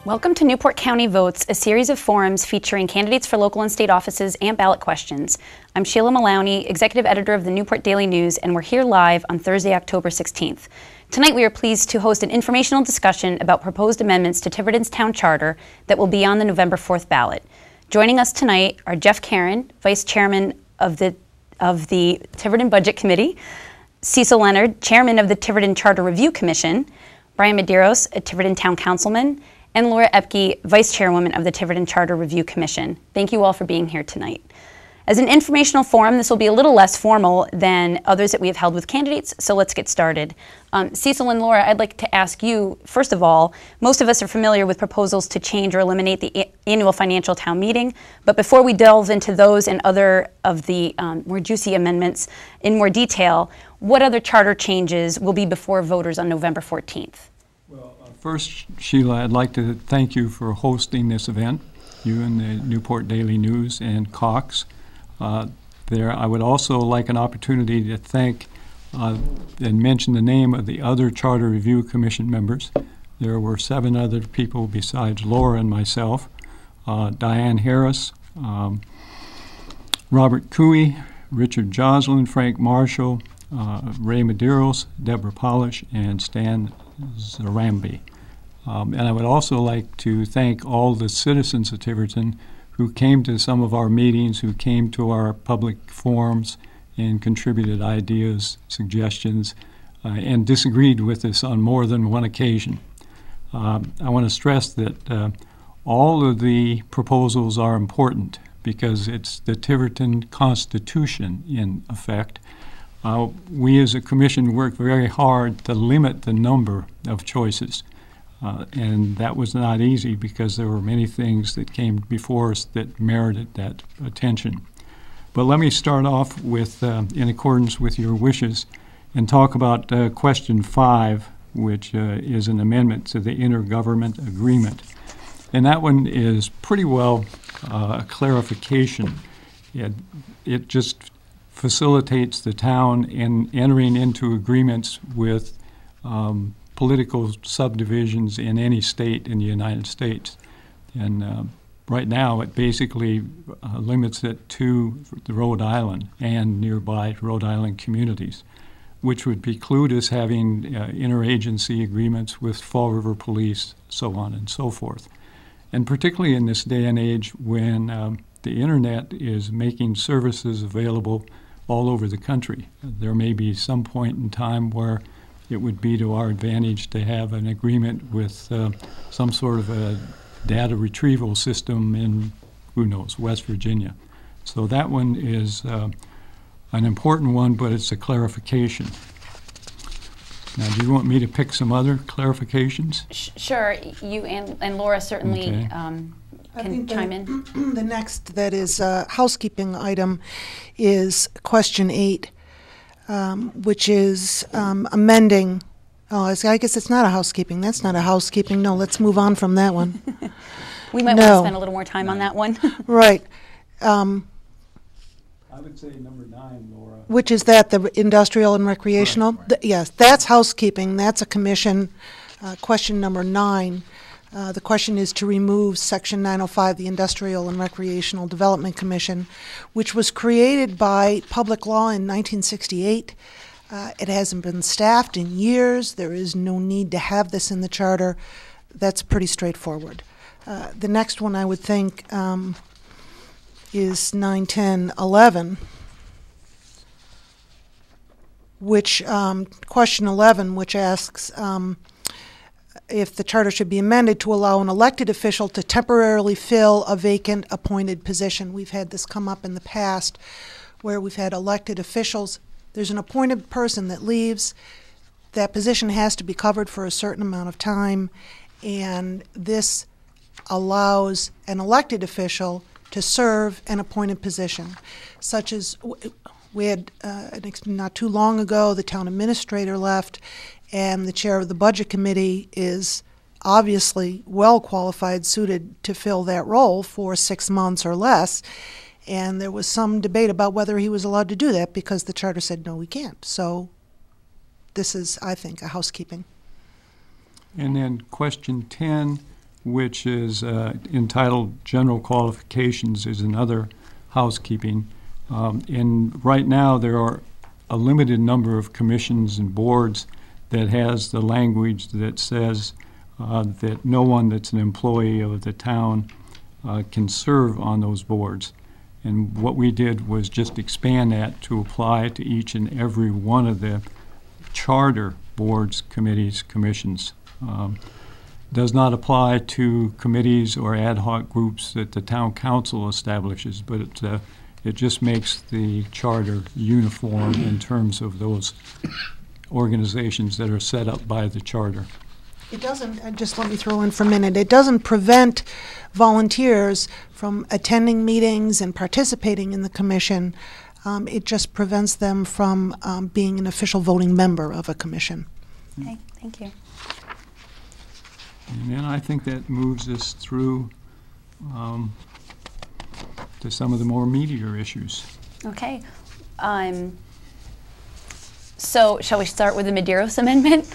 Welcome to Newport County Votes, a series of forums featuring candidates for local and state offices and ballot questions. I'm Sheila Maloney, Executive Editor of the Newport Daily News, and we're here live on Thursday, October 16th. Tonight we are pleased to host an informational discussion about proposed amendments to Tiverton's town charter that will be on the November 4th ballot. Joining us tonight are Jeff Caron, Vice Chairman of the Tiverton Budget Committee, Cecil Leonard, Chairman of the Tiverton Charter Review Commission, Brian Medeiros, a Tiverton Town Councilman, and Laura Epke, Vice Chairwoman of the Tiverton Charter Review Commission. Thank you all for being here tonight. As an informational forum, this will be a little less formal than others that we have held with candidates, so let's get started. Cecil and Laura, I'd like to ask you, first of all, most of us are familiar with proposals to change or eliminate the annual financial town meeting, but before we delve into those and other of the more juicy amendments in more detail, what other charter changes will be before voters on November 14th? Well, first, Sheila, I'd like to thank you for hosting this event, you and the Newport Daily News and Cox. I would also like an opportunity to thank and mention the name of the other Charter Review Commission members. There were 7 other people besides Laura and myself: Diane Harris, Robert Cooey, Richard Joslin, Frank Marshall, Ray Medeiros, Deborah Polish, and Stan Zarambi. And I would also like to thank all the citizens of Tiverton who came to some of our meetings, who came to our public forums and contributed ideas, suggestions, and disagreed with us on more than one occasion. I want to stress that all of the proposals are important because it's the Tiverton Constitution in effect. We as a commission worked very hard to limit the number of choices. And that was not easy because there were many things that came before us that merited that attention. But let me start off with, in accordance with your wishes, and talk about question 5, which is an amendment to the intergovernment agreement. And that one is pretty well a clarification. It just facilitates the town in entering into agreements with political subdivisions in any state in the United States. And right now it basically limits it to the Rhode Island and nearby Rhode Island communities, which would preclude us having interagency agreements with Fall River Police, so on and so forth. And particularly in this day and age when the internet is making services available all over the country. There may be some point in time where it would be to our advantage to have an agreement with some sort of a data retrieval system in, who knows, West Virginia. So that one is an important one, but it's a clarification. Now, do you want me to pick some other clarifications? Sure. You and Laura certainly okay. Can chime in. The next that is a housekeeping item is question 8. Which is amending. Oh, I guess it's not a housekeeping. That's not a housekeeping. No, let's move on from that one. We might want to spend a little more time on that one. Right. I would say number 9, Laura. Which is that the industrial and recreational? Right. Yes, that's housekeeping. That's a commission. Question number 9. The question is to remove Section 905, the Industrial and Recreational Development Commission, which was created by public law in 1968. It hasn't been staffed in years. There is no need to have this in the charter. That's pretty straightforward. The next one I would think is 9, 10, 11, which question 11, which asks if the charter should be amended to allow an elected official to temporarily fill a vacant appointed position. We've had this come up in the past where we've had elected officials. There's an appointed person that leaves. That position has to be covered for a certain amount of time, and this allows an elected official to serve an appointed position, such as we had not too long ago, the town administrator left, and the chair of the budget committee is obviously well qualified, suited to fill that role for 6 months or less. And there was some debate about whether he was allowed to do that because the charter said, no, we can't. So this is, I think, a housekeeping. And then question 10 which is entitled General Qualifications, is another housekeeping. And right now there are a limited number of commissions and boards that has the language that says that no one that's an employee of the town can serve on those boards. And what we did was just expand that to apply to each and every one of the charter boards, committees, commissions. Does not apply to committees or ad hoc groups that the town council establishes, but it just makes the charter uniform in terms of those organizations that are set up by the charter. It doesn't, just let me throw in for a minute, it doesn't prevent volunteers from attending meetings and participating in the commission. It just prevents them from being an official voting member of a commission. Okay, thank you. And then I think that moves us through to some of the more meatier issues. Okay. So shall we start with the Medeiros Amendment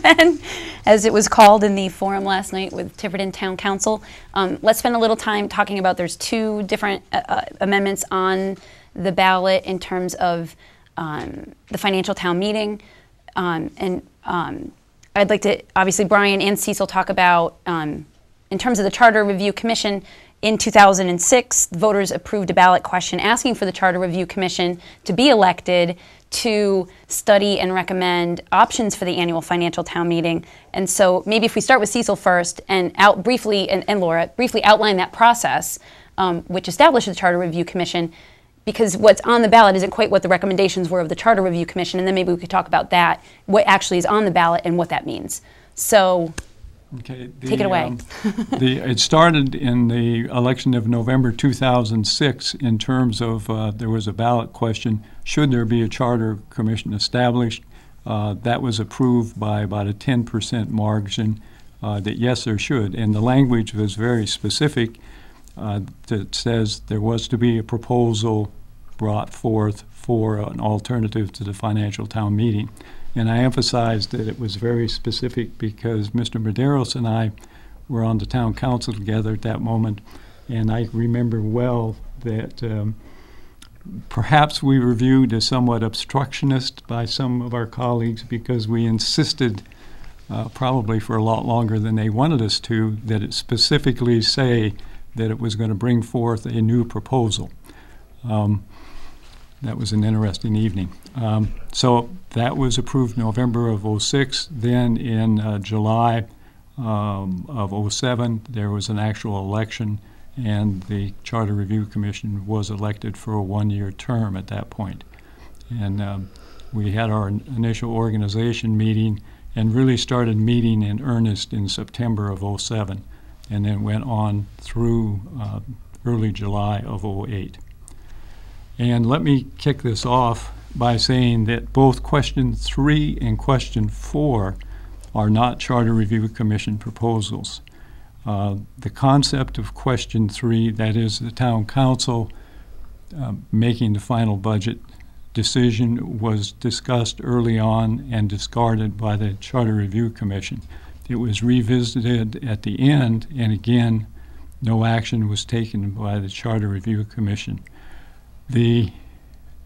then, as it was called in the forum last night with Tiverton Town Council? Let's spend a little time talking about, there's two different amendments on the ballot in terms of the financial town meeting. I'd like to, obviously Brian and Cecil talk about, in terms of the Charter Review Commission, in 2006, voters approved a ballot question asking for the Charter Review Commission to be elected to study and recommend options for the annual financial town meeting. And so maybe if we start with Cecil first and briefly, and Laura, briefly outline that process, which established the Charter Review Commission, because what's on the ballot isn't quite what the recommendations were of the Charter Review Commission, and then maybe we could talk about that, what actually is on the ballot and what that means. So, okay, take it away. It started in the election of November 2006 in terms of there was a ballot question, should there be a Charter Commission established? That was approved by about a 10% margin that yes, there should. And the language was very specific. That says there was to be a proposal brought forth for an alternative to the financial town meeting. And I emphasized that it was very specific because Mr. Medeiros and I were on the town council together at that moment, and I remember well that perhaps we were viewed as somewhat obstructionist by some of our colleagues because we insisted, probably for a lot longer than they wanted us to, that it specifically say that it was going to bring forth a new proposal. That was an interesting evening. So that was approved November of '06. Then in July of '07, there was an actual election, and the Charter Review Commission was elected for a one-year term at that point. And we had our initial organization meeting and really started meeting in earnest in September of '07. And then went on through early July of '08. And let me kick this off by saying that both question 3 and question 4 are not Charter Review Commission proposals. The concept of question 3, that is the town council making the final budget decision, was discussed early on and discarded by the Charter Review Commission. It was revisited at the end, and again, no action was taken by the Charter Review Commission. The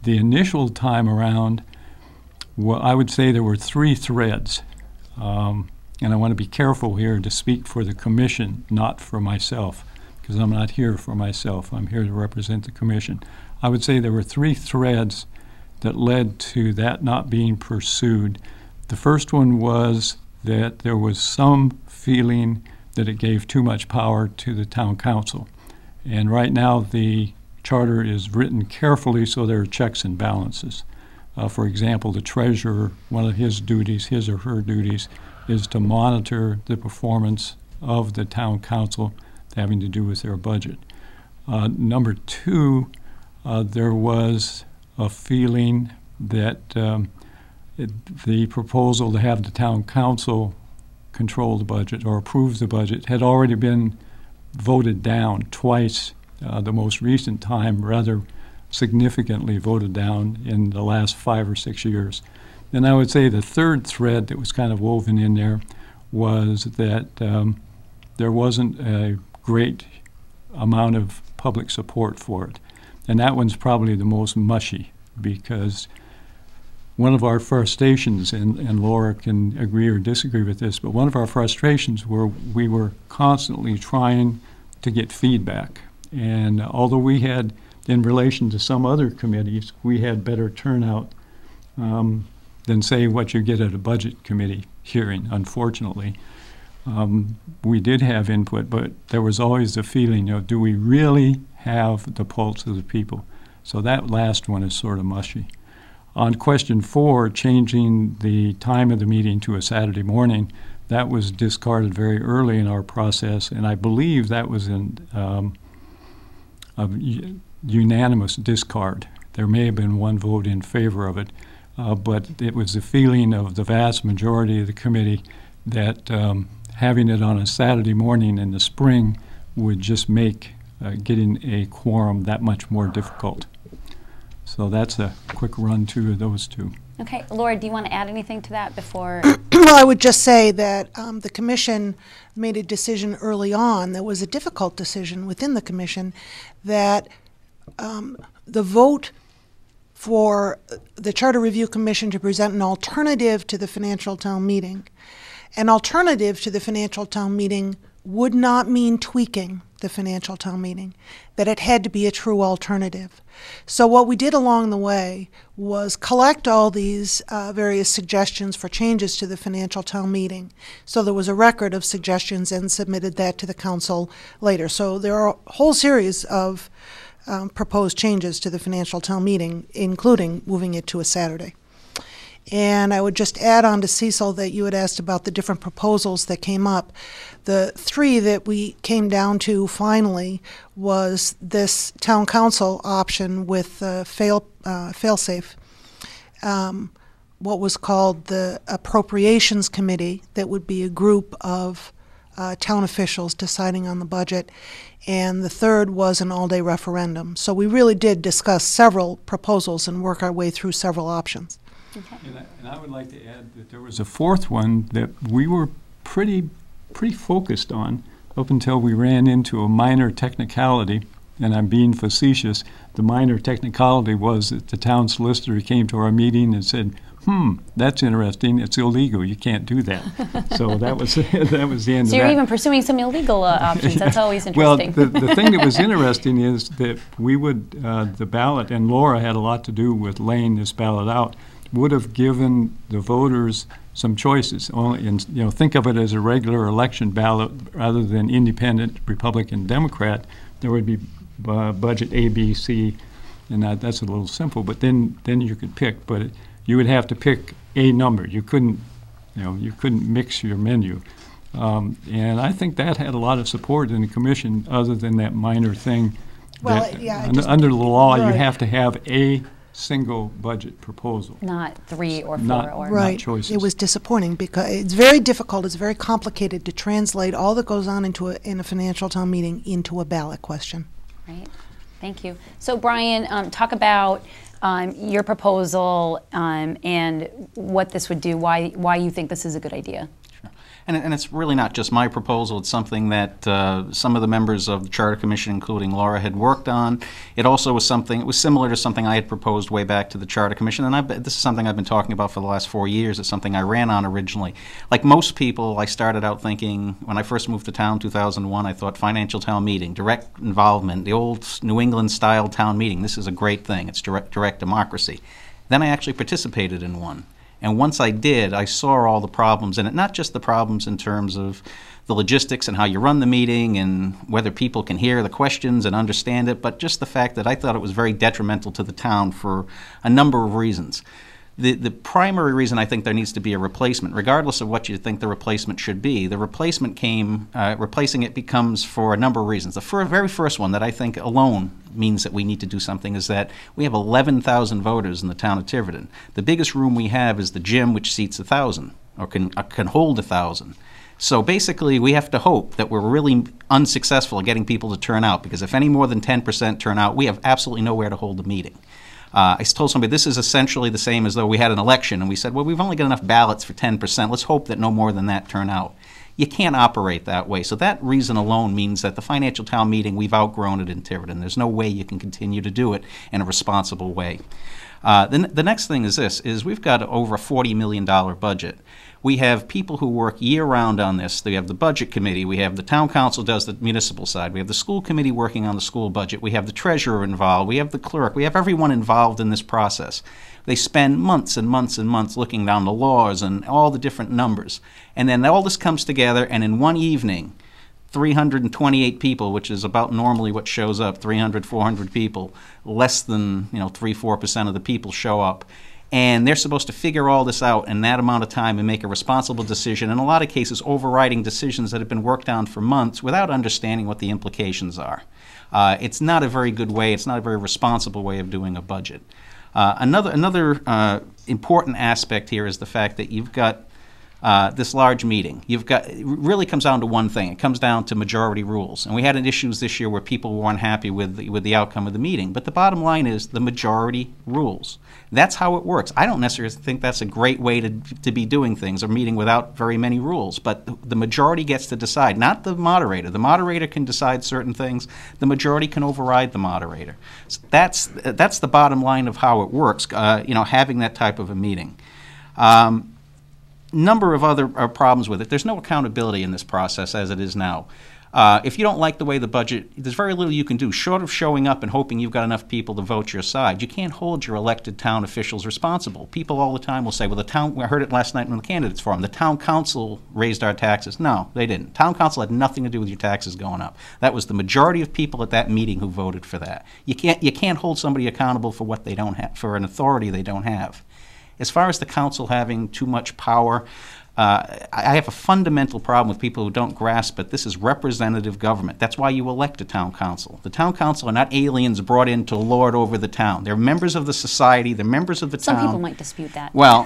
initial time around, well, I would say there were 3 threads, and I want to be careful here to speak for the commission, not for myself, because I'm not here for myself. I'm here to represent the commission. I would say there were 3 threads that led to that not being pursued. The first one was that there was some feeling that it gave too much power to the town council. And right now the charter is written carefully so there are checks and balances. For example, the treasurer, one of his duties, his or her duties, is to monitor the performance of the town council having to do with their budget. Number 2, there was a feeling that the proposal to have the town council control the budget or approve the budget had already been voted down twice. The most recent time rather significantly voted down in the last 5 or 6 years. And I would say the third thread that was kind of woven in there was that there wasn't a great amount of public support for it. And that one's probably the most mushy, because one of our frustrations, and Laura can agree or disagree with this, but one of our frustrations were we were constantly trying to get feedback. And although we had, in relation to some other committees, we had better turnout than, say, what you get at a budget committee hearing, unfortunately. We did have input, but there was always the feeling, do we really have the pulse of the people? So that last one is sort of mushy. On question 4, changing the time of the meeting to a Saturday morning, that was discarded very early in our process, and I believe that was a unanimous discard. There may have been one vote in favor of it, but it was the feeling of the vast majority of the committee that having it on a Saturday morning in the spring would just make getting a quorum that much more difficult. So that's a quick run through of those two. Okay, Laura, do you want to add anything to that before? Well, I would just say that the commission made a decision early on that was a difficult decision within the commission, that the vote for the Charter Review Commission to present an alternative to the financial town meeting. An alternative to the financial town meeting would not mean tweaking the financial town meeting, that it had to be a true alternative. So what we did along the way was collect all these various suggestions for changes to the financial town meeting. So there was a record of suggestions and submitted that to the council later. So there are a whole series of proposed changes to the financial town meeting, including moving it to a Saturday. And I would just add on to Cecil that you had asked about the different proposals that came up. The 3 that we came down to finally was this town council option with fail-safe, what was called the Appropriations Committee, that would be a group of town officials deciding on the budget. And the 3rd was an all-day referendum. So we really did discuss several proposals and work our way through several options. Okay. And I would like to add that there was a 4th one that we were pretty focused on up until we ran into a minor technicality, and I'm being facetious. The minor technicality was that the town solicitor came to our meeting and said, that's interesting, it's illegal, you can't do that. So that was the end of that. So you're even pursuing some illegal options. That's always interesting. Well, the thing that was interesting is that we would, the ballot, and Laura had a lot to do with laying this ballot out, would have given the voters some choices. Think of it as a regular election ballot rather than independent, Republican, Democrat. There would be budget A, B, C, and that's a little simple. But then you could pick. But you would have to pick a number. You couldn't mix your menu. And I think that had a lot of support in the commission, other than that minor thing. Well, under the law, right. You have to have a single budget proposal. Not 3 or 4 or right. Not choices. It was disappointing because it's very difficult, it's very complicated to translate all that goes on in a financial town meeting into a ballot question. Right. Thank you. So Brian, talk about your proposal and what this would do, why you think this is a good idea. And it's really not just my proposal. It's something that some of the members of the Charter Commission, including Laura, had worked on. It also was something, it was similar to something I had proposed way back to the Charter Commission, and this is something I've been talking about for the last 4 years. It's something I ran on originally. Like most people, I started out thinking, when I first moved to town, 2001, I thought financial town meeting, direct involvement, the old New England-style town meeting. This is a great thing. It's direct democracy. Then I actually participated in one. And once I did, I saw all the problems in it, not just the problems in terms of the logistics and how you run the meeting and whether people can hear the questions and understand it, but just the fact that I thought it was very detrimental to the town for a number of reasons. The primary reason I think there needs to be a replacement, regardless of what you think the replacement should be, the replacement replacing it becomes for a number of reasons. The very first one that I think alone means that we need to do something is that we have 11,000 voters in the town of Tiverton. The biggest room we have is the gym, which seats 1,000, or can hold 1,000. So basically, we have to hope that we're really unsuccessful at getting people to turn out, because if any more than 10% turn out, we have absolutely nowhere to hold a meeting. I told somebody this is essentially the same as though we had an election and we said, well, we've only got enough ballots for 10%. Let's hope that no more than that turn out. You can't operate that way. So that reason alone means that the financial town meeting, we've outgrown it in Tiverton. There's no way you can continue to do it in a responsible way. The next thing is this, is we've got over a $40 million budget. We have people who work year-round on this. We have the budget committee. We have the town council does the municipal side. We have the school committee working on the school budget. We have the treasurer involved. We have the clerk. We have everyone involved in this process. They spend months and months and months looking down the laws and all the different numbers. And then all this comes together, and in one evening, 328 people, which is about normally what shows up, 300, 400 people, less than 3-4% of the people show up. And they're supposed to figure all this out in that amount of time and make a responsible decision, in a lot of cases overriding decisions that have been worked on for months without understanding what the implications are. It's not a very good way, it's not a very responsible way of doing a budget. Another important aspect here is the fact that you've got this large meeting. It really comes down to one thing. It comes down to majority rules. And we had issues this year where people were unhappy with the outcome of the meeting. But the bottom line is the majority rules. That's how it works. I don't necessarily think that's a great way to be doing things, or meeting without very many rules. But the majority gets to decide, not the moderator. The moderator can decide certain things. The majority can override the moderator. So that's the bottom line of how it works, having that type of a meeting. Number of other problems with it. There's no accountability in this process as it is now. If you don't like the way the budget, there's very little you can do short of showing up and hoping you've got enough people to vote your side. You can't hold your elected town officials responsible. People all the time will say, well, I heard it last night in the candidates forum, the town council raised our taxes. No, they didn't. Town council had nothing to do with your taxes going up. That was the majority of people at that meeting who voted for that. You can't hold somebody accountable for what they don't have, for an authority they don't have. As far as the council having too much power, I have a fundamental problem with people who don't grasp it. This is representative government. That's why you elect a town council. The town council are not aliens brought in to lord over the town. They're members of the society. They're members of the town. Some people might dispute that. Well,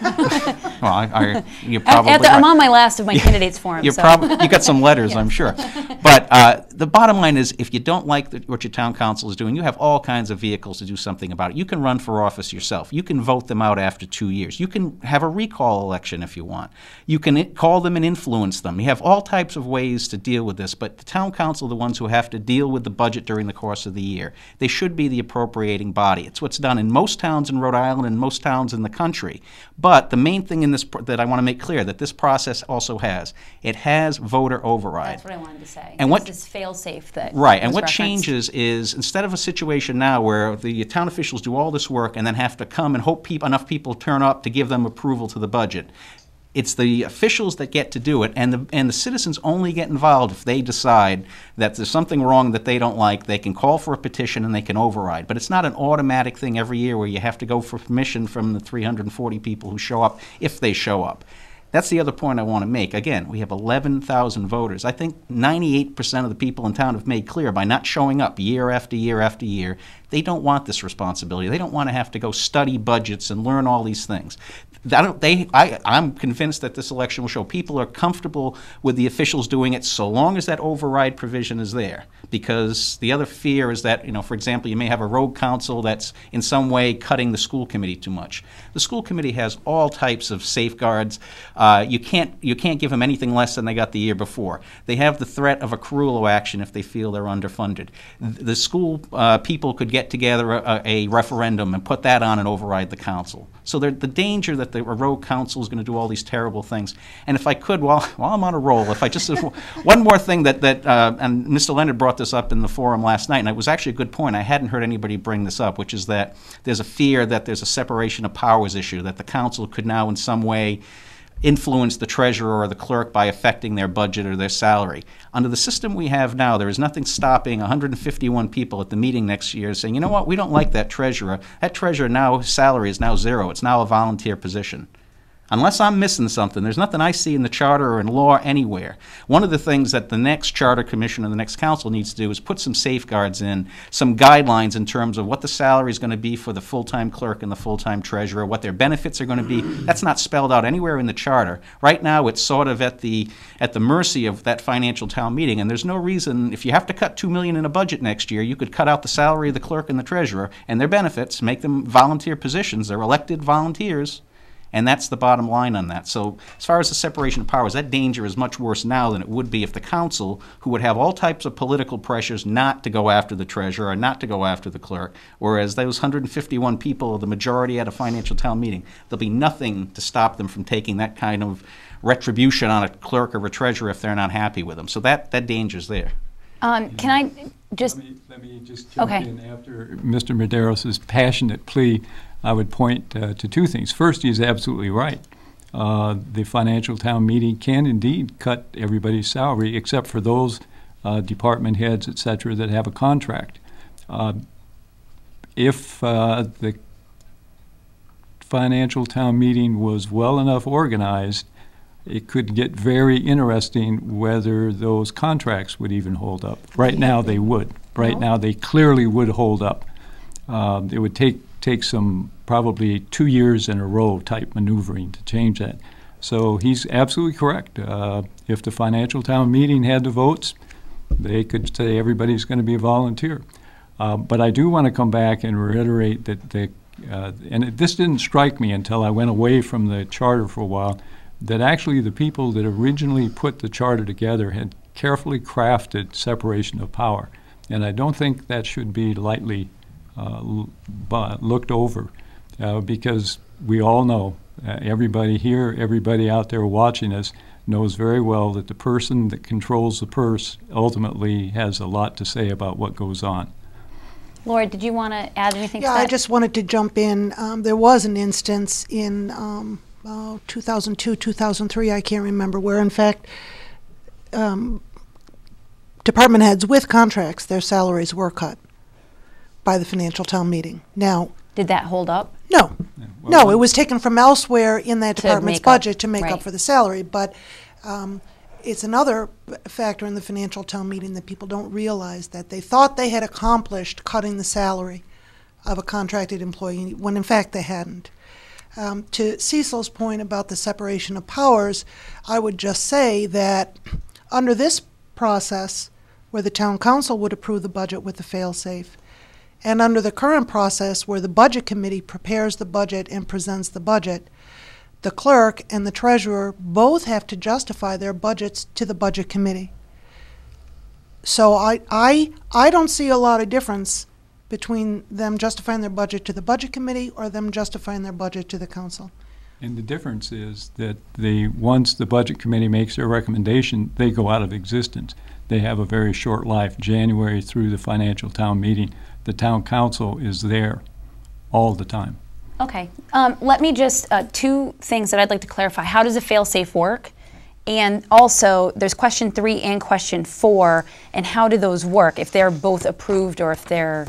you're probably right. I'm on my last of my candidates forum. You got some letters, yes. I'm sure. But the bottom line is, if you don't like what your town council is doing, you have all kinds of vehicles to do something about it. You can run for office yourself. You can vote them out after 2 years. You can have a recall election if you want. You can call them and influence them. You have all types of ways to deal with this, but the town council are the ones who have to deal with the budget during the course of the year. They should be the appropriating body. It's what's done in most towns in Rhode Island and most towns in the country. But the main thing in this that I want to make clear that this process also has, it has voter override. That's what I wanted to say. And what this fail-safe that right, and what referenced. changes is, instead of a situation now where the town officials do all this work and then have to come and hope enough people turn up to give them approval to the budget, it's the officials that get to do it, and the citizens only get involved if they decide that there's something wrong that they don't like. They can call for a petition and they can override. But it's not an automatic thing every year where you have to go for permission from the 340 people who show up, if they show up. That's the other point I want to make. Again, we have 11,000 voters. I think 98% of the people in town have made clear by not showing up year after year after year, they don't want this responsibility. They don't want to have to go study budgets and learn all these things. I'm convinced that this election will show people are comfortable with the officials doing it so long as that override provision is there. Because the other fear is that, for example, you may have a rogue council that's in some way cutting the school committee too much. The school committee has all types of safeguards. You can't give them anything less than they got the year before. They have the threat of accrual action if they feel they're underfunded. The school people could get together a referendum and put that on and override the council. So the danger that the rogue council is going to do all these terrible things. And if I could, while I'm on a roll, if I just one more thing and Mr. Leonard brought this up in the forum last night, and it was actually a good point. I hadn't heard anybody bring this up, which is that there's a fear that there's a separation of powers issue, that the council could now in some way influence the treasurer or the clerk by affecting their budget or their salary. Under the system we have now, there is nothing stopping 151 people at the meeting next year saying, you know what, we don't like that treasurer. That treasurer now, his salary is now zero. It's now a volunteer position. Unless I'm missing something, there's nothing I see in the charter or in law anywhere. One of the things that the next charter commission and the next council needs to do is put some safeguards in, some guidelines in terms of what the salary is going to be for the full-time clerk and the full-time treasurer, what their benefits are going to be. That's not spelled out anywhere in the charter. Right now, it's sort of at the mercy of that financial town meeting, and there's no reason, if you have to cut $2 million in a budget next year, you could cut out the salary of the clerk and the treasurer and their benefits, make them volunteer positions. They're elected volunteers. And that's the bottom line on that. So as far as the separation of powers, that danger is much worse now than it would be if the council, who would have all types of political pressures not to go after the treasurer or not to go after the clerk, whereas those 151 people, the majority at a financial town meeting, there'll be nothing to stop them from taking that kind of retribution on a clerk or a treasurer if they're not happy with them. So that danger's there. Can I just... Let me just jump in after Mr. Medeiros' passionate plea. I would point to two things. First, he's absolutely right. The financial town meeting can indeed cut everybody's salary except for those department heads, et cetera, that have a contract. If the financial town meeting was well enough organized, it could get very interesting whether those contracts would even hold up. Right now they would. Right now they clearly would hold up. It would take some probably 2 years in a row type maneuvering to change that. So he's absolutely correct. If the financial town meeting had the votes, they could say everybody's going to be a volunteer. But I do want to come back and reiterate that this didn't strike me until I went away from the charter for a while, that actually the people that originally put the charter together had carefully crafted separation of power. And I don't think that should be lightly looked over, because we all know, everybody here, everybody out there watching us knows very well that the person that controls the purse ultimately has a lot to say about what goes on. Laura, did you want to add anything to that? Yeah, I just wanted to jump in. There was an instance in 2002, 2003, I can't remember, where in fact department heads with contracts, their salaries were cut by the financial town meeting. Now, did that hold up? No. Yeah, well, no, it was taken from elsewhere in that department's budget to make up for the salary. But it's another factor in the financial town meeting that people don't realize, that they thought they had accomplished cutting the salary of a contracted employee when in fact they hadn't. To Cecil's point about the separation of powers, I would just say that under this process, where the town council would approve the budget with the fail-safe, and under the current process where the budget committee prepares the budget and presents the budget, the clerk and the treasurer both have to justify their budgets to the budget committee. So I don't see a lot of difference between them justifying their budget to the budget committee or them justifying their budget to the council. And the difference is that once the budget committee makes their recommendation, they go out of existence. They have a very short life, January through the financial town meeting. The town council is there all the time. Okay. Let me just, two things that I'd like to clarify. How does a fail-safe work? And also, there's question 3 and question 4, and how do those work if they're both approved, or if they're,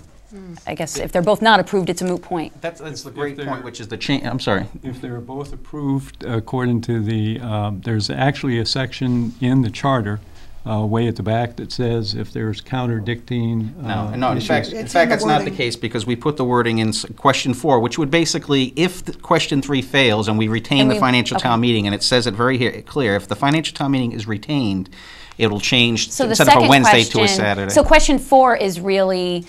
I guess, if they're both not approved, it's a moot point. That's the great point, which is the change. I'm sorry. If they're both approved, according to the, there's actually a section in the charter way at the back that says if there's contradicting no, in fact that's not the case, because we put the wording in question 4, which would basically, if question 3 fails and we retain the financial town meeting, and it says it very clear, if the financial town meeting is retained, it'll change, so instead of a Wednesday to a Saturday. So question 4 is really,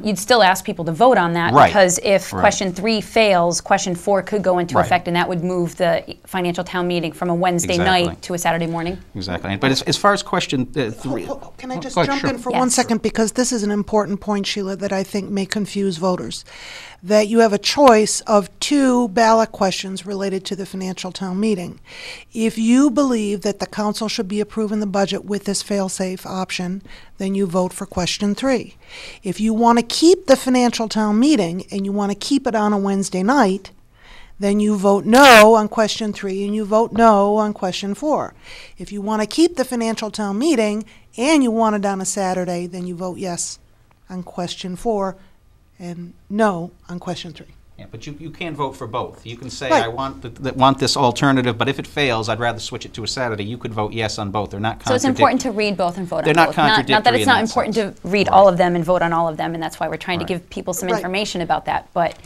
you'd still ask people to vote on that, because if question 3 fails, question 4 could go into effect, and that would move the financial town meeting from a Wednesday night to a Saturday morning. Exactly. But as far as question 3... Can I just jump in for 1 second, because this is an important point, Sheila, that I think may confuse voters. That you have a choice of 2 ballot questions related to the financial town meeting. If you believe that the council should be approving the budget with this fail-safe option, then you vote for question 3. If you want to keep the financial town meeting and you want to keep it on a Wednesday night, then you vote no on question 3 and you vote no on question 4. If you want to keep the financial town meeting and you want it on a Saturday, then you vote yes on question 4 and no on question 3. Yeah, but you can vote for both. You can say, I want this alternative, but if it fails, I'd rather switch it to a Saturday. You could vote yes on both. They're not contradictory. So it's important to read both and vote on both. They're not contradictory. Not that it's not important to read all of them and vote on all of them, and that's why we're trying to give people some information about that. But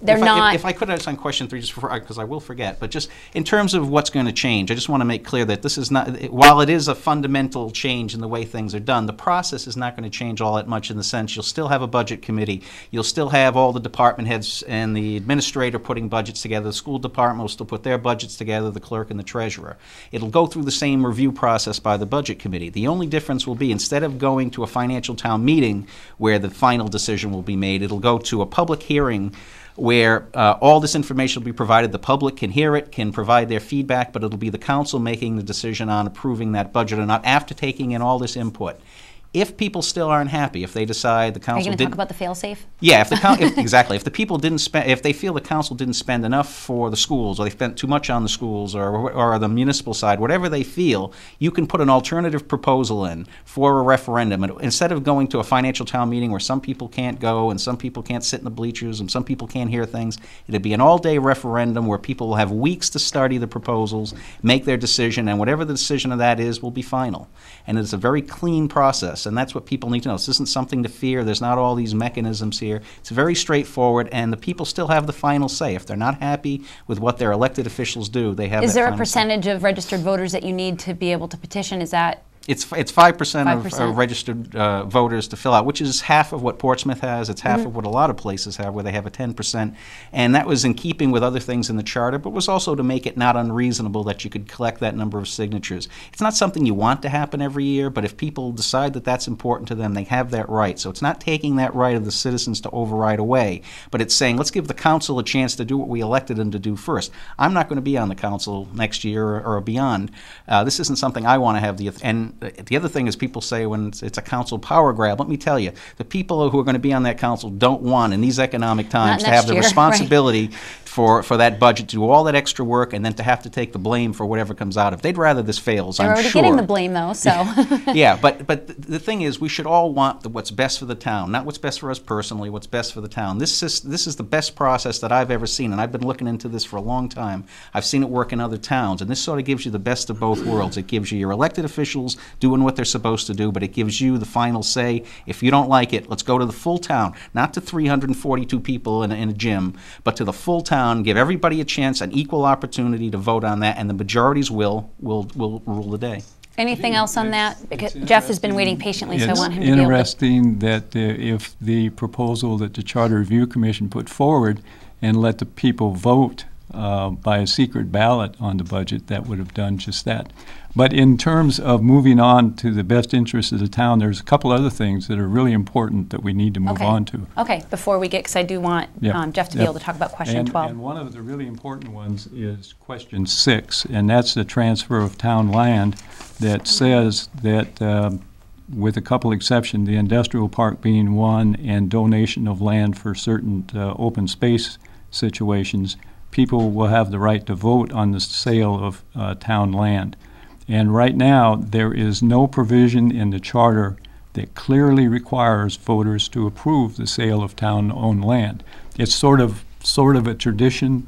they're not. If I could ask on question 3, just because I will forget, but just in terms of what's going to change, I just want to make clear that this is not, while it is a fundamental change in the way things are done, the process is not going to change all that much, in the sense you'll still have a budget committee, you'll still have all the department heads and and the administrator putting budgets together. The school department will still put their budgets together, the clerk and the treasurer. It'll go through the same review process by the budget committee. The only difference will be, instead of going to a financial town meeting where the final decision will be made, it'll go to a public hearing where all this information will be provided. The public can hear it, can provide their feedback, but it'll be the council making the decision on approving that budget or not after taking in all this input. If people still aren't happy, if they decide the council Are you going to talk about the fail-safe? Yeah, exactly. If the people didn't spend, if they feel the council didn't spend enough for the schools, or they spent too much on the schools, or the municipal side, whatever they feel, you can put an alternative proposal in for a referendum. And instead of going to a financial town meeting where some people can't go and some people can't sit in the bleachers and some people can't hear things, it'd be an all-day referendum where people will have weeks to study the proposals, make their decision, and whatever the decision of that is will be final. And it's a very clean process. And that's what people need to know. This isn't something to fear. There's not all these mechanisms here. It's very straightforward, and the people still have the final say. If they're not happy with what their elected officials do, they have. Is there a percentage of registered voters that you need to be able to petition? Is that? It's 5% of registered voters to fill out, which is half of what Portsmouth has. It's half of what a lot of places have, where they have a 10%. And that was in keeping with other things in the charter, but was also to make it not unreasonable that you could collect that number of signatures. It's not something you want to happen every year, but if people decide that that's important to them, they have that right. So it's not taking that right of the citizens to override away, but it's saying, let's give the council a chance to do what we elected them to do first. I'm not going to be on the council next year or beyond. This isn't something I want to have the other thing is, people say when it's a council power grab. Let me tell you, the people who are going to be on that council don't want, in these economic times, to have the responsibility for that budget, to do all that extra work, and then to have to take the blame for whatever comes out of it. They'd rather this fails, I'm sure. They're already getting the blame, though, so. Yeah, but the thing is, we should all want what's best for the town, not what's best for us personally, what's best for the town. This is the best process that I've ever seen, and I've been looking into this for a long time. I've seen it work in other towns, and this sort of gives you the best of both worlds. It gives you your elected officials doing what they're supposed to do, but it gives you the final say. If you don't like it, let's go to the full town, not to 342 people in a gym, but to the full town, give everybody a chance, an equal opportunity to vote on that, and the majorities will rule the day. Anything else on that? Because Jeff has been waiting patiently, so I want him to be able to. It's interesting that if the proposal that the Charter Review Commission put forward and let the people vote by a secret ballot on the budget, that would have done just that. But in terms of moving on to the best interests of the town, there's a couple other things that are really important that we need to move on to. Okay, before we get, because I do want Jeff to be able to talk about question 12. And one of the really important ones is question 6, and that's the transfer of town land that says that, with a couple exceptions, the industrial park being one, and donation of land for certain open space situations, people will have the right to vote on the sale of town land. And right now, there is no provision in the charter that clearly requires voters to approve the sale of town-owned land. It's sort of a tradition,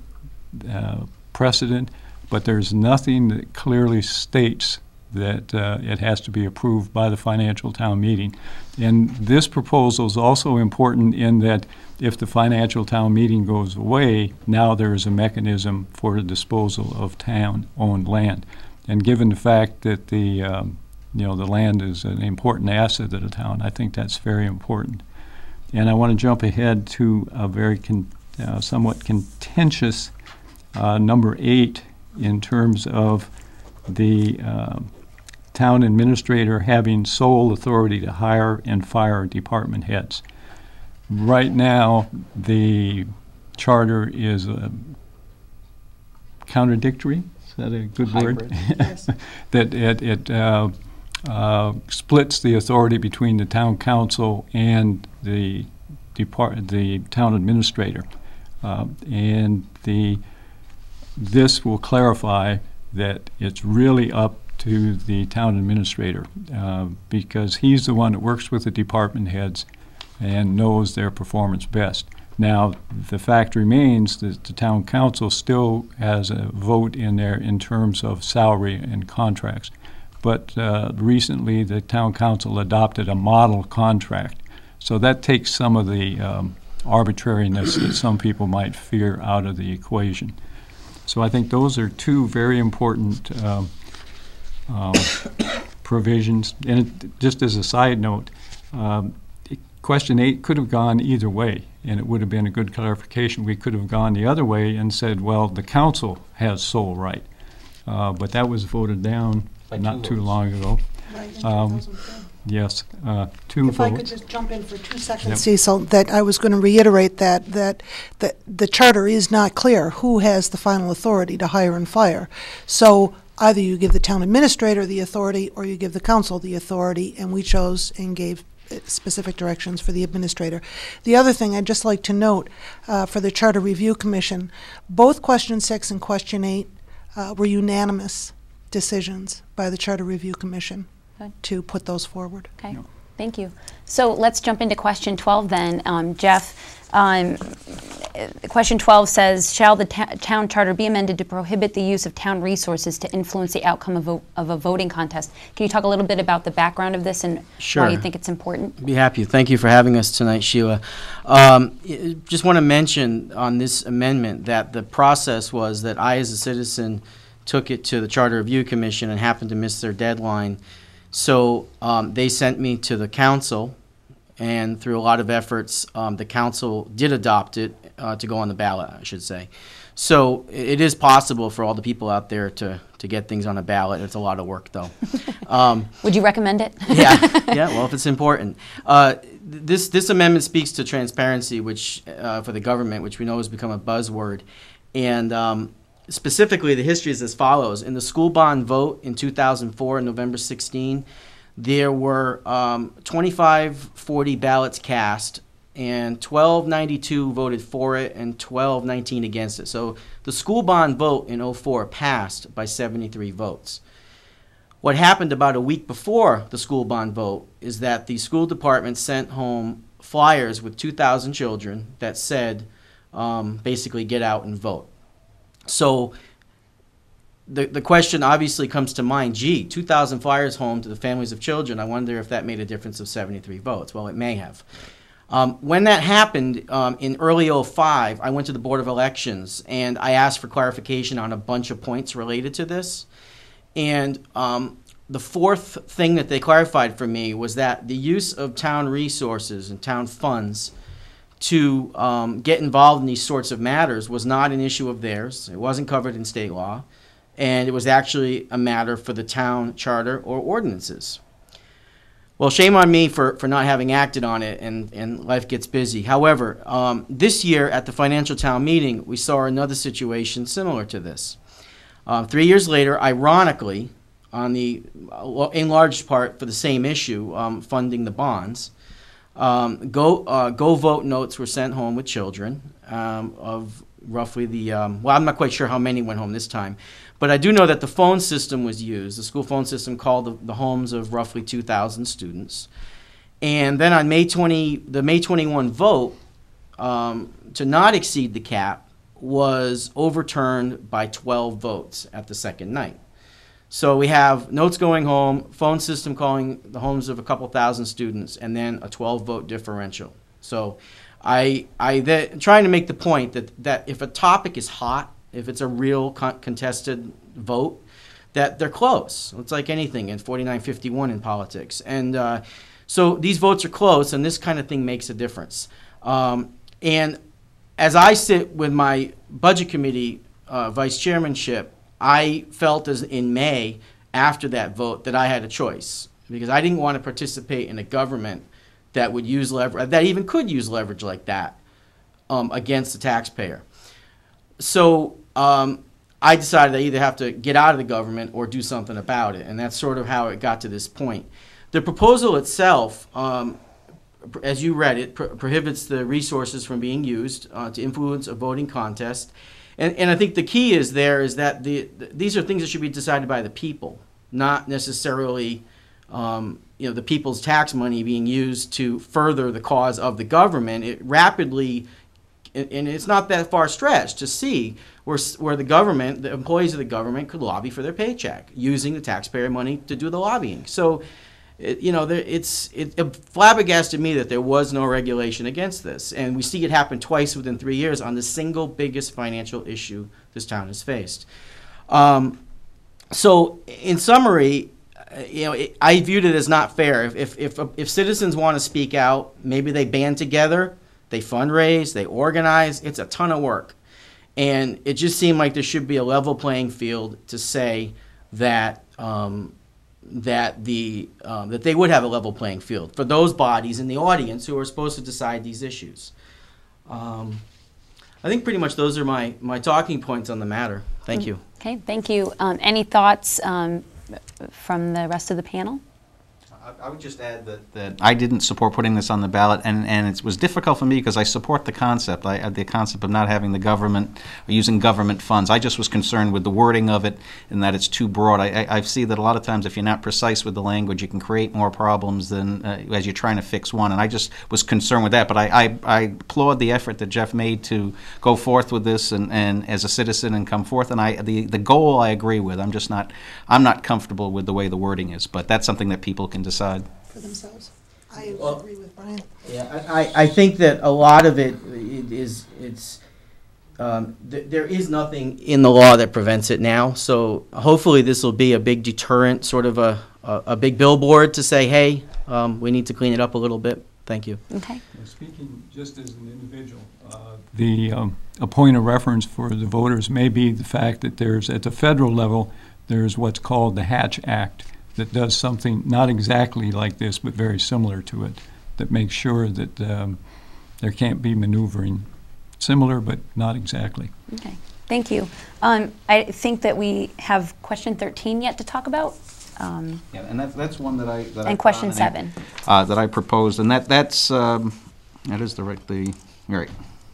precedent, but there's nothing that clearly states that it has to be approved by the financial town meeting. And this proposal is also important in that if the financial town meeting goes away, now there is a mechanism for the disposal of town-owned land. And given the fact that the land is an important asset of the town, I think that's very important. And I want to jump ahead to a very somewhat contentious number 8 in terms of the town administrator having sole authority to hire and fire department heads. Right now, the charter is contradictory. Is that a good word? Yes. That it splits the authority between the town council and the town administrator, and this will clarify that it's really up to the town administrator, because he's the one that works with the department heads and knows their performance best. Now, the fact remains that the town council still has a vote in there in terms of salary and contracts. But recently, the town council adopted a model contract. So that takes some of the arbitrariness that some people might fear out of the equation. So I think those are two very important provisions. And just as a side note, question 8 could have gone either way, and it would have been a good clarification. We could have gone the other way and said, well, the council has sole right. But that was voted down By not 2 too votes. long ago. Right, in Um, 2010. Yes, 2 If votes. I could just jump in for 2 seconds, Yep. Cecil, that I was going to reiterate that the charter is not clear who has the final authority to hire and fire. So either you give the town administrator the authority or you give the council the authority, and we chose and gave specific directions for the administrator. The other thing I'd just like to note for the Charter Review Commission, both question 6 and question 8 were unanimous decisions by the Charter Review Commission Good. to put those forward. Okay, thank you. So let's jump into question 12 then. Jeff, question 12 says, shall the town charter be amended to prohibit the use of town resources to influence the outcome of a voting contest? Can you talk a little bit about the background of this and Sure. why you think it's important? Be happy. Thank you for having us tonight, Sheila. Just want to mention on this amendment that the process was that I, as a citizen, took it to the Charter Review Commission and happened to miss their deadline. So they sent me to the council, and through a lot of efforts, the council did adopt it to go on the ballot, I should say. So it is possible for all the people out there to get things on a ballot. It's a lot of work, though. Would you recommend it? Yeah, well, if it's important. This amendment speaks to transparency, which for the government, which we know has become a buzzword. And specifically, the history is as follows. In the school bond vote in 2004, November 16, there were 2540 ballots cast, and 1292 voted for it and 1219 against it. So the school bond vote in 04 passed by 73 votes. What happened about a week before the school bond vote is that the school department sent home flyers with 2,000 children that said, basically, get out and vote. So the question obviously comes to mind, gee, 2,000 flyers home to the families of children, I wonder if that made a difference of 73 votes. Well, it may have. When that happened in early 05, I went to the Board of Elections and I asked for clarification on a bunch of points related to this. And the fourth thing that they clarified for me was that the use of town resources and town funds to get involved in these sorts of matters was not an issue of theirs. It wasn't covered in state law, and it was actually a matter for the town charter or ordinances. Well, shame on me for not having acted on it, and life gets busy. However, this year at the financial town meeting, we saw another situation similar to this. 3 years later, ironically, in large part for the same issue, funding the bonds, go vote notes were sent home with children of roughly well, I'm not quite sure how many went home this time, but I do know that the phone system was used. The school phone system called the homes of roughly 2,000 students. And then on the May 21 vote, to not exceed the cap was overturned by 12 votes at the second night. So we have notes going home, phone system calling the homes of a couple thousand students, and then a 12-vote differential. So trying to make the point that if a topic is hot, if it's a real contested vote, that they're close. It's like anything in 49-51 in politics. And so these votes are close, and this kind of thing makes a difference. And as I sit with my budget committee vice chairmanship, I felt as in May, after that vote, that I had a choice, because I didn't want to participate in a government that would use leverage, that even could use leverage like that against the taxpayer. So I decided I either have to get out of the government or do something about it, and that's sort of how it got to this point. The proposal itself, as you read it, prohibits the resources from being used to influence a voting contest. And I think the key is that these are things that should be decided by the people, not necessarily the people's tax money being used to further the cause of the government. It rapidly, and it's not that far stretched to see where the government, the employees of the government, could lobby for their paycheck using the taxpayer money to do the lobbying. So, it flabbergasted me that there was no regulation against this, and we see it happen twice within 3 years on the single biggest financial issue this town has faced. So, in summary, I viewed it as not fair. If citizens want to speak out, maybe they band together, they fundraise, they organize. It's a ton of work. And it just seemed like there should be a level playing field to say that that they would have a level playing field for those bodies in the audience who are supposed to decide these issues. I think pretty much those are my talking points on the matter. Thank you. Okay, thank you. Any thoughts from the rest of the panel? I would just add that I didn't support putting this on the ballot, and it was difficult for me because I support the concept. The concept of not having the government or using government funds. I just was concerned with the wording of it and that it's too broad. I see that a lot of times if you're not precise with the language, you can create more problems than as you're trying to fix one. And I just was concerned with that. But I applaud the effort that Jeff made to go forth with this and as a citizen and come forth. And the goal I agree with. I'm not comfortable with the way the wording is. But that's something that people can decide for themselves. I agree with Brian. Yeah, I think that a lot of it is there is nothing in the law that prevents it now. So hopefully this will be a big deterrent, sort of a big billboard to say, hey, we need to clean it up a little bit. Thank you. Okay. Speaking just as an individual, a point of reference for the voters may be the fact that at the federal level, there's what's called the Hatch Act, that does something not exactly like this, but very similar to it, that makes sure that there can't be maneuvering. Similar, but not exactly. Okay, thank you. I think that we have question 13 yet to talk about. Yeah, and that's one that I and question 7 that I proposed, and that is the right.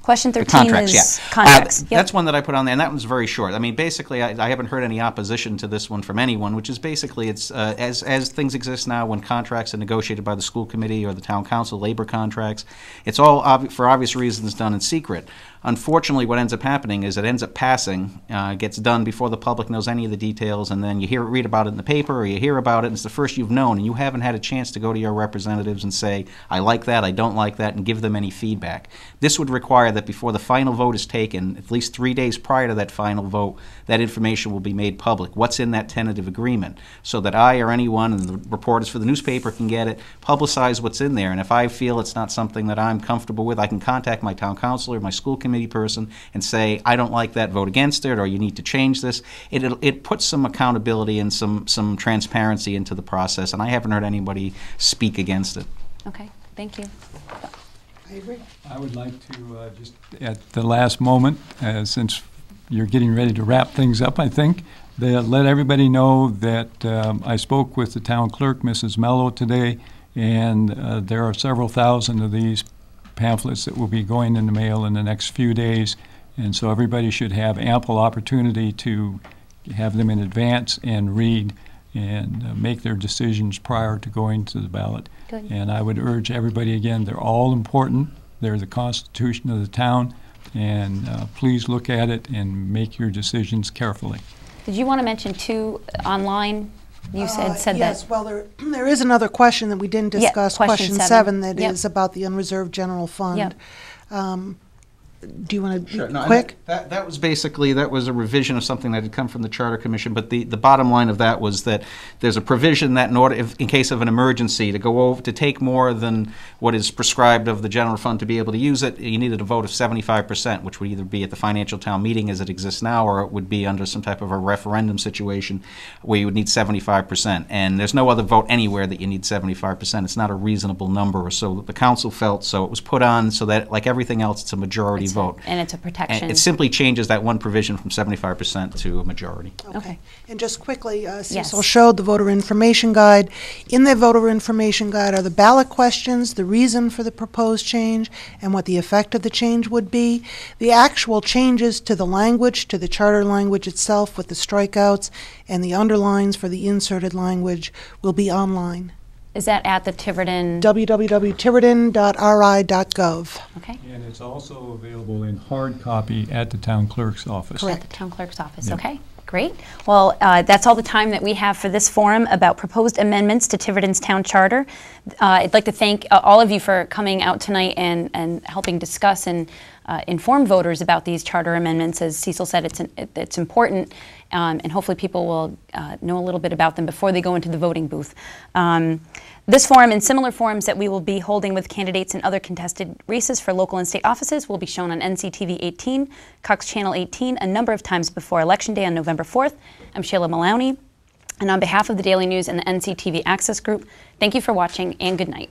Question 13 contracts, is yeah. contracts. Yep. That's one that I put on there, and that one's very short. I mean, basically, I haven't heard any opposition to this one from anyone, which is basically it's as things exist now when contracts are negotiated by the school committee or the town council, labor contracts, it's all for obvious reasons done in secret. Unfortunately, what ends up happening is it ends up passing, gets done before the public knows any of the details, and then you read about it in the paper, or you hear about it, and it's the first you've known, and you haven't had a chance to go to your representatives and say, I like that, I don't like that, and give them any feedback. This would require that before the final vote is taken, at least 3 days prior to that final vote, that information will be made public. What's in that tentative agreement? So that I or anyone, and the reporters for the newspaper can get it, publicize what's in there, and if I feel it's not something that I'm comfortable with, I can contact my town councilor, my school committee person, and say, I don't like that, vote against it, or you need to change this. It puts some accountability and some transparency into the process, and I haven't heard anybody speak against it. Okay, thank you. I agree. I would like to just at the last moment, since you're getting ready to wrap things up, I think, let everybody know that I spoke with the town clerk, Mrs. Mello, today, and there are several thousand of these pamphlets that will be going in the mail in the next few days, and so everybody should have ample opportunity to have them in advance and read and make their decisions prior to going to the ballot. Good. And I would urge everybody again, they're all important. They're the constitution of the town, and please look at it and make your decisions carefully. Did you want to mention two online? You said yes, that. Yes, well, there is another question that we didn't discuss, yeah, question 7, that yep. is about the unreserved general fund. Yep. Do you want to Sure. No, quick? That was basically, that was a revision of something that had come from the Charter Commission, but the bottom line of that was that there's a provision that in order, in case of an emergency, to go over, to take more than what is prescribed of the general fund to be able to use it, you needed a vote of 75%, which would either be at the financial town meeting as it exists now, or it would be under some type of a referendum situation where you would need 75%. And there's no other vote anywhere that you need 75%. It's not a reasonable number, or so the council felt, so it was put on so that, like everything else, it's a majority vote. And it's a protection. And it simply changes that one provision from 75% to a majority. Okay. And just quickly, Cecil Yes. showed the voter information guide. In the voter information guide are the ballot questions, the reason for the proposed change, and what the effect of the change would be. The actual changes to the language, to the charter language itself with the strikeouts and the underlines for the inserted language will be online. Is that at the Tiverton? www.tiverton.ri.gov. Okay. And it's also available in hard copy at the town clerk's office. Correct. At the town clerk's office. Yep. Okay. Great. Well, that's all the time that we have for this forum about proposed amendments to Tiverton's town charter. I'd like to thank all of you for coming out tonight and helping discuss and inform voters about these charter amendments. As Cecil said, it's important, and hopefully people will know a little bit about them before they go into the voting booth. This forum and similar forums that we will be holding with candidates in other contested races for local and state offices will be shown on NCTV 18, Cox Channel 18, a number of times before Election Day on November 4th. I'm Sheila Maloney, and on behalf of the Daily News and the NCTV Access Group, thank you for watching and good night.